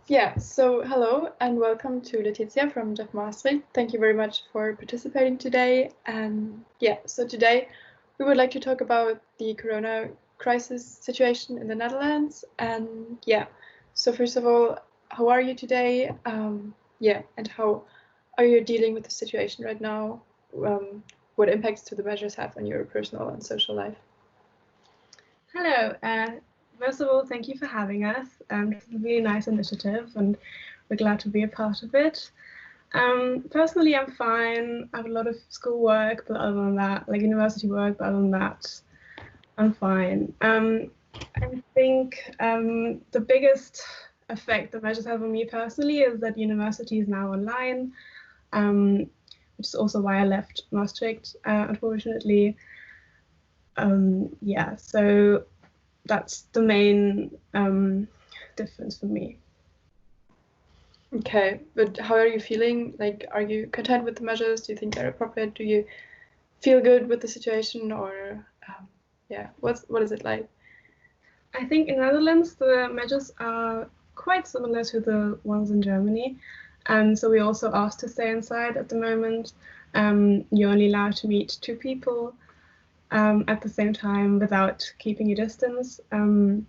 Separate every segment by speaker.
Speaker 1: Yeah, so hello and welcome to Letizia from JEF Munich. Thank you very much for participating today. And yeah, so today we would like to talk about the corona crisis situation in the Netherlands. And yeah, so first of all, how are you today? And how are you dealing with the situation right now? What impacts do the measures have on your personal and social life?
Speaker 2: Hello. First of all, thank you for having us. It's a really nice initiative, and we're glad to be a part of it. Personally, I'm fine. I have a lot of schoolwork, but other than that, like university work, but other than that, I'm fine. I think the biggest effect the measures have on me personally is that university is now online, which is also why I left Maastricht, unfortunately. So that's the main difference for me.
Speaker 1: Okay, but how are you feeling? Like, are you content with the measures? Do you think they're appropriate? Do you feel good with the situation, or what is it like?
Speaker 2: I think in Netherlands the measures are quite similar to the ones in Germany, and so we also asked to stay inside at the moment. You're only allowed to meet two people at the same time without keeping your distance. And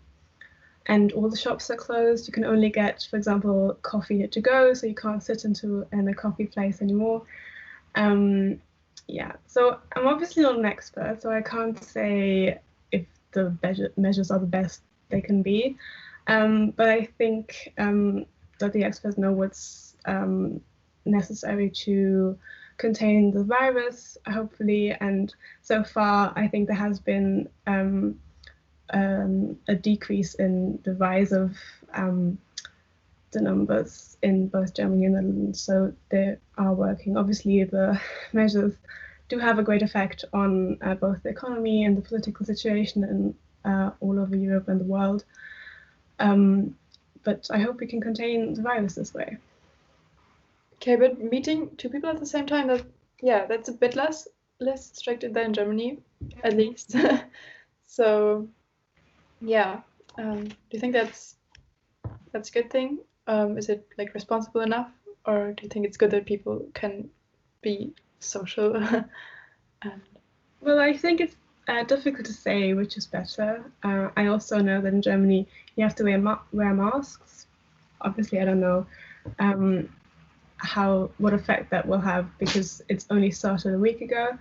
Speaker 2: all the shops are closed. You can only get, for example, coffee to go, so you can't sit in a coffee place anymore. So I'm obviously not an expert, so I can't say if the measures are the best they can be. But I think that the experts know what's necessary to contain the virus, hopefully. And so far, I think there has been a decrease in the rise of the numbers in both Germany and the Netherlands. So they are working. Obviously, the measures do have a great effect on both the economy and the political situation in all over Europe and the world. But I hope we can contain the virus this way.
Speaker 1: Okay, but meeting two people at the same time, that's a bit less strict than in Germany, at least. So yeah, do you think that's a good thing? Is it like responsible enough, or do you think it's good that people can be social?
Speaker 2: Well, I think it's difficult to say which is better. I also know that in Germany you have to wear masks. Obviously, I don't know what effect that will have because it's only started a week ago.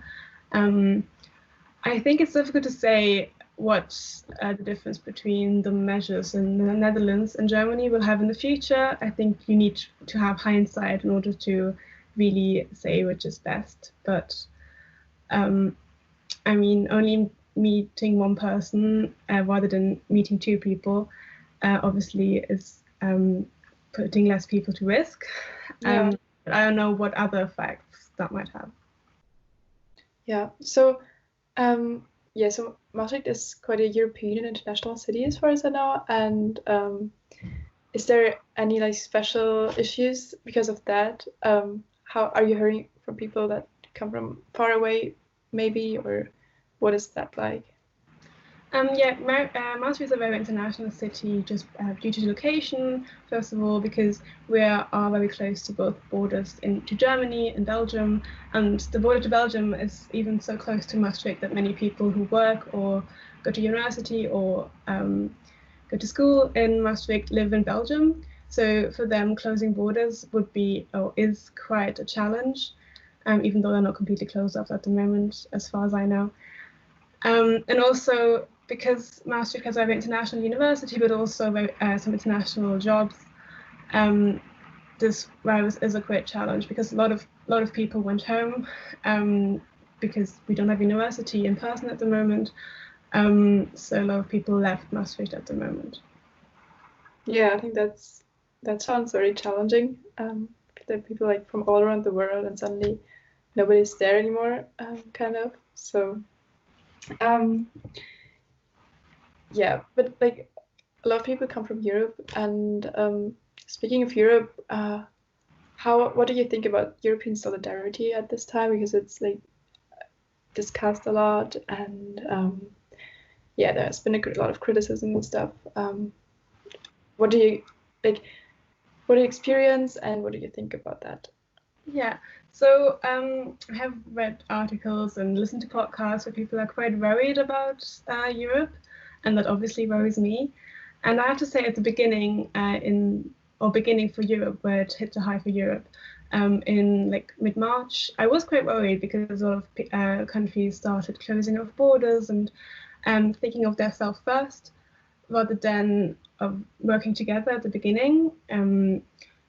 Speaker 2: I think it's difficult to say what the difference between the measures in the Netherlands and Germany will have in the future. I think you need to have hindsight in order to really say which is best. But I mean, only meeting one person rather than meeting two people obviously is putting less people to risk. But I don't know what other effects that might have.
Speaker 1: Yeah. So so Maastricht is quite a European and international city as far as I know. And is there any like special issues because of that? How are you hearing from people that come from far away, maybe, or what is that like?
Speaker 2: Maastricht is a very international city just due to the location, first of all, because we are very close to both borders to Germany and Belgium, and the border to Belgium is even so close to Maastricht that many people who work or go to university or go to school in Maastricht live in Belgium. So for them, closing borders is quite a challenge, even though they're not completely closed off at the moment, as far as I know. And also because Maastricht has a very international university, but also some international jobs, this virus is a great challenge because a lot of people went home because we don't have university in person at the moment. So a lot of people left Maastricht at the moment.
Speaker 1: Yeah, I think that sounds very challenging. There are people like from all around the world, and suddenly nobody's there anymore, kind of. So. But like a lot of people come from Europe, and speaking of Europe, what do you think about European solidarity at this time? Because it's like discussed a lot, and there's been a lot of criticism and stuff. What do you like? what do you experience and what do you think about that?
Speaker 2: Yeah, so I have read articles and listened to podcasts where people are quite worried about Europe, and that obviously worries me. And I have to say, at the beginning, beginning for Europe, where it hit the high for Europe, in like mid-March, I was quite worried because a lot of countries started closing off borders and thinking of themselves first, rather than working together at the beginning.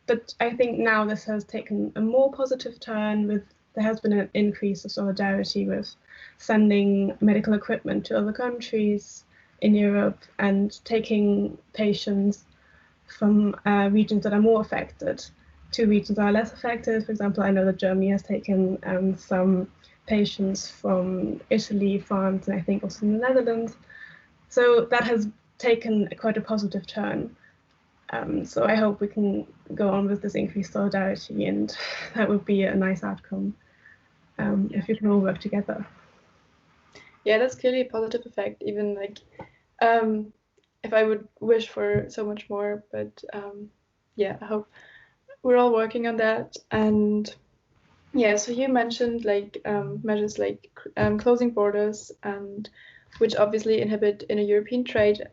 Speaker 2: But I think now this has taken a more positive turn. There has been an increase of solidarity with sending medical equipment to other countries in Europe and taking patients from regions that are more affected to regions that are less affected. For example, I know that Germany has taken some patients from Italy, France, and I think also the Netherlands. So that has taken quite a positive turn. So I hope we can go on with this increased solidarity, and that would be a nice outcome if we can all work together.
Speaker 1: Yeah, that's clearly a positive effect. Even like, if I would wish for so much more, but yeah, I hope we're all working on that. And yeah, so you mentioned like measures like closing borders, and which obviously inhibit inner European trade.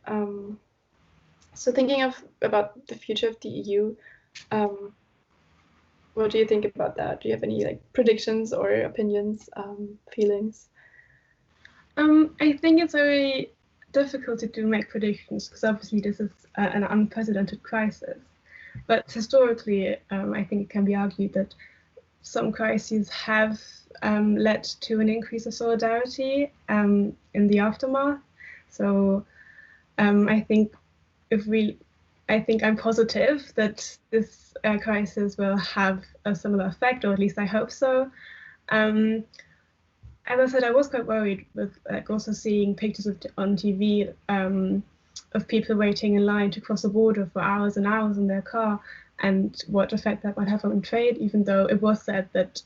Speaker 1: So thinking about the future of the EU, what do you think about that? Do you have any like predictions or opinions, feelings?
Speaker 2: I think it's very difficult to make predictions because obviously this is an unprecedented crisis. But historically, I think it can be argued that some crises have led to an increase of solidarity in the aftermath. So I think I'm positive that this crisis will have a similar effect, or at least I hope so. As I said, I was quite worried with also seeing pictures on TV of people waiting in line to cross the border for hours and hours in their car, and what effect that might have on trade, even though it was said that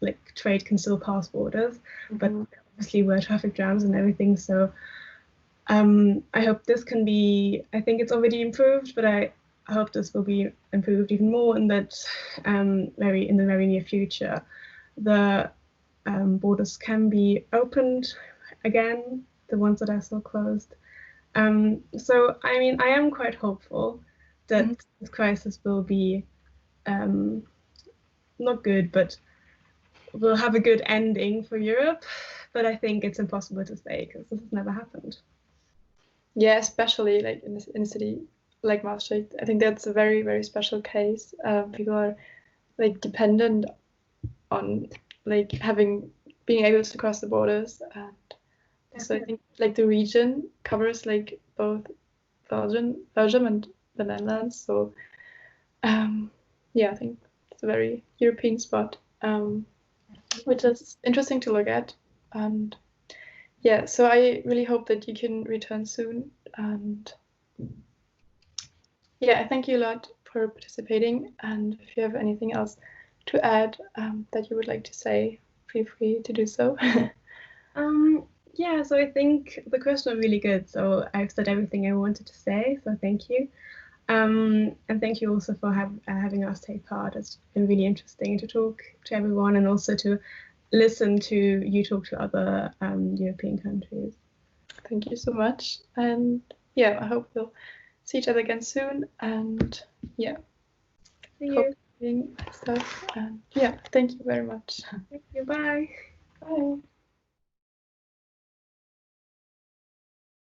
Speaker 2: like trade can still pass borders, but obviously were traffic jams and everything. So I hope this can be, I think it's already improved, but I hope this will be improved even more, and that in the very near future, the borders can be opened again, the ones that are still closed. So, I mean, I am quite hopeful that this crisis will be not good, but will have a good ending for Europe. But I think it's impossible to say because this has never happened.
Speaker 1: Yeah, especially like in a city like Maastricht, I think that's a very, very special case. People are like dependent on like being able to cross the borders, and so I think like the region covers like both Belgium and the Netherlands. So yeah, I think it's a very European spot, which is interesting to look at. And yeah, so I really hope that you can return soon. And yeah, I thank you a lot for participating. And if you have anything else to add that you would like to say, feel free to do so.
Speaker 2: Yeah, so I think the questions are really good. So I've said everything I wanted to say. So thank you. And thank you also for having us take part. It's been really interesting to talk to everyone and also to listen to you talk to other European countries.
Speaker 1: Thank you so much. And yeah, I hope we'll see each other again soon. And yeah,
Speaker 2: See you.
Speaker 1: Stuff. And yeah, thank you very much.
Speaker 2: Thank you. Bye.
Speaker 1: Bye.